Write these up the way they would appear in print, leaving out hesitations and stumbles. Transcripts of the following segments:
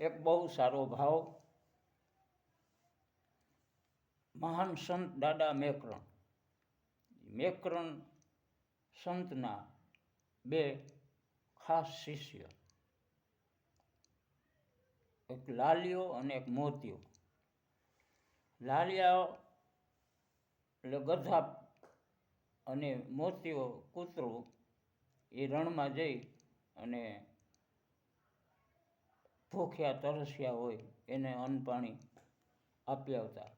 એક બહુ સારો ભાવ મહાન સંત દાદા મેકરણ સંતના બે ખાસ શિષ્ય, એક લાલિયો અને એક મોતિયો. લાલિયા એટલે ગધા અને મોતિયો કૂતરું એ રણમાં જઈ અને ભૂખ્યા તરસ્યા હોય એને અન્ન પાણી આપી આવતા.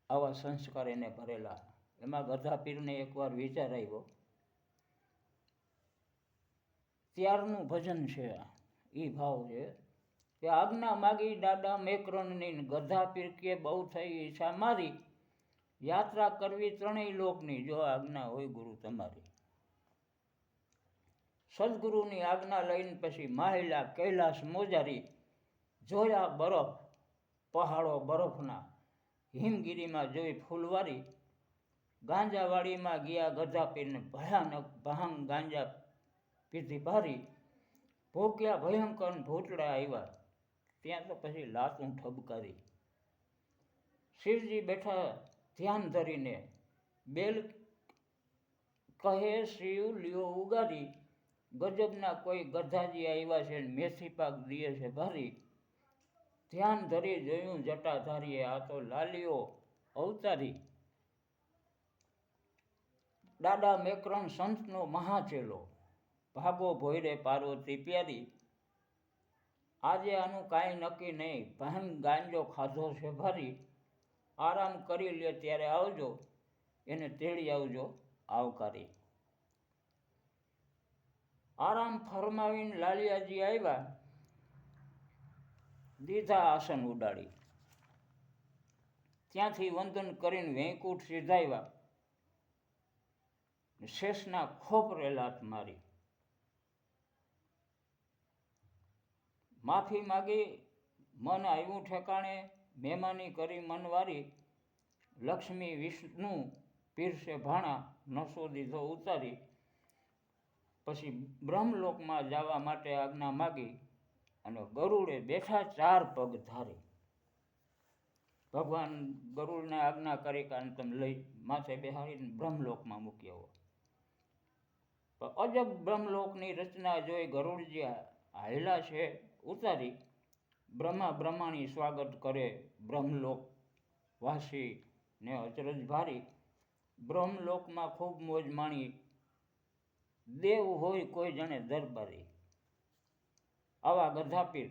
આવા સંસ્કાર એને ભરેલા. એમાં ગધા પીરને એકવાર વિચાર આવ્યો, ત્યારનું ભજન છે એ ભાવ છે કે આજ્ઞા માગી દાદા મેકરણની, ગધા પીર કે બહુ થઈ ઈચ્છા મારી, યાત્રા કરવી ત્રણેય લોકની, જો આજ્ઞા હોય ગુરુ તમારી. સદગુરુની આજ્ઞા લઈને પછી માહિલા કૈલાસ મોજારી, જોયા બરફ પહાડો બરફના, હિમગીરીમાં જોઈ ફૂલવારી, ગાંજાવાડીમાં ગયા ગધા પીરને ભયાનક ભાંગ ગાંજા પીધી ભારી, ભોગ્યા ભયંકર ભૂતળા આવ્યા, ત્યાં તો પછી લાતું ઠબકારી. શિવજી બેઠા ધ્યાન ધરીને, બેલ કહે શિવ લ્યો ઉગારી, ગજબના કોઈ ગધાજી આવ્યા છે, મેથી પાક દિયે છે ભારી. ધ્યાન ધરી જોયું જટાધારીએ, આ તો લાલિયો અવતારી. દાદા મેકરણ સંતનો મહાચેલો, ભાગો ભોયરે પાર્વતી પ્યારી. આજે આનું કાંઈ નક્કી નહીં, ભાન ગાંજો ખાધો છે ભારી. આરામ કરી લે ત્યારે આવજો, એને તેડી આવજો આવકારી. આરામ ફરમાવીને લાલિયાજી આવ્યા, દીધા આસન ઉડાડી. ત્યાંથી વંદન કરીને વૈકુંઠ સીધાવ્યા, શેષના ખોપરે લાત મારી. માફી માગી મન આવ્યું ઠેકાણે, મહેમાની કરી મનવારી. લક્ષ્મી વિષ્ણુ પીરસે ભાણા, નશો દીધો ઉતારી. પછી બ્રહ્મલોકમાં જવા માટે આજ્ઞા માગી અને ગરુડે બેઠા 4 પગ ધારી. ભગવાન ગરુડને આજ્ઞા કરી કે તમે લઈ માથે બેહાડીને બ્રહ્મલોકમાં મૂકી આવો. અજબ બ્રહ્મલોકની રચના જોઈ ગરુડજી હાયલા છે ઉતારી. બ્રહ્માણી સ્વાગત કરે બ્રહ્મલોક વાસી ને અચરજ ભારી. બ્રહ્મલોકમાં ખૂબ મોજ માણી, દેવ હોય કોઈ જણે દરબારી. આવા ગધાપીર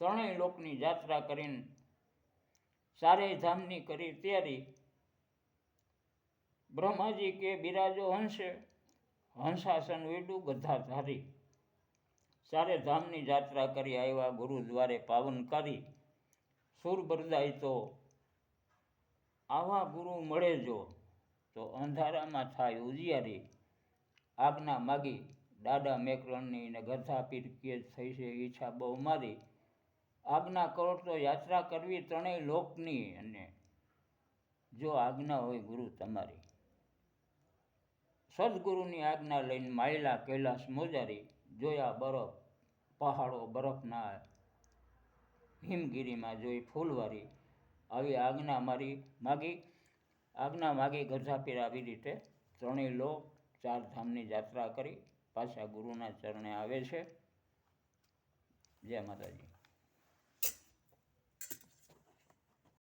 ત્રણેય લોકની યાત્રા કરીને ચારેય ધામની કરી તૈયારી. બ્રહ્માજી કે બિરાજો હંસે, હંસાસન વેડું ગધા ધારી. ચારે ધામની યાત્રા કરી આવ્યા ગુરુદ્વારે પાવનકારી. સુરબરદાય તો આવા ગુરુ મળે જો, તો અંધારામાં થાય ઉજિયારી. આજ્ઞા માગી દાદા મેકરણની ને ગધા પીર કે થઈ છે ઈચ્છા બહુ મારી. આજ્ઞા કરો તો યાત્રા કરવી ત્રણેય લોકની, અને જો આજ્ઞા હોય ગુરુ તમારી. સદગુરુની આજ્ઞા લઈને માયલા કૈલાસ મોજારી, જોયા બરફ પહાડો બરફના, હિમગીરીમાં જોઈ ફૂલવારી. આવી આજ્ઞા માગી ગધા પીર આવી રીતે ત્રણેય લોક 4 ધામની યાત્રા કરી પાછા ગુરુના ચરણે આવે છે. જય માતાજી.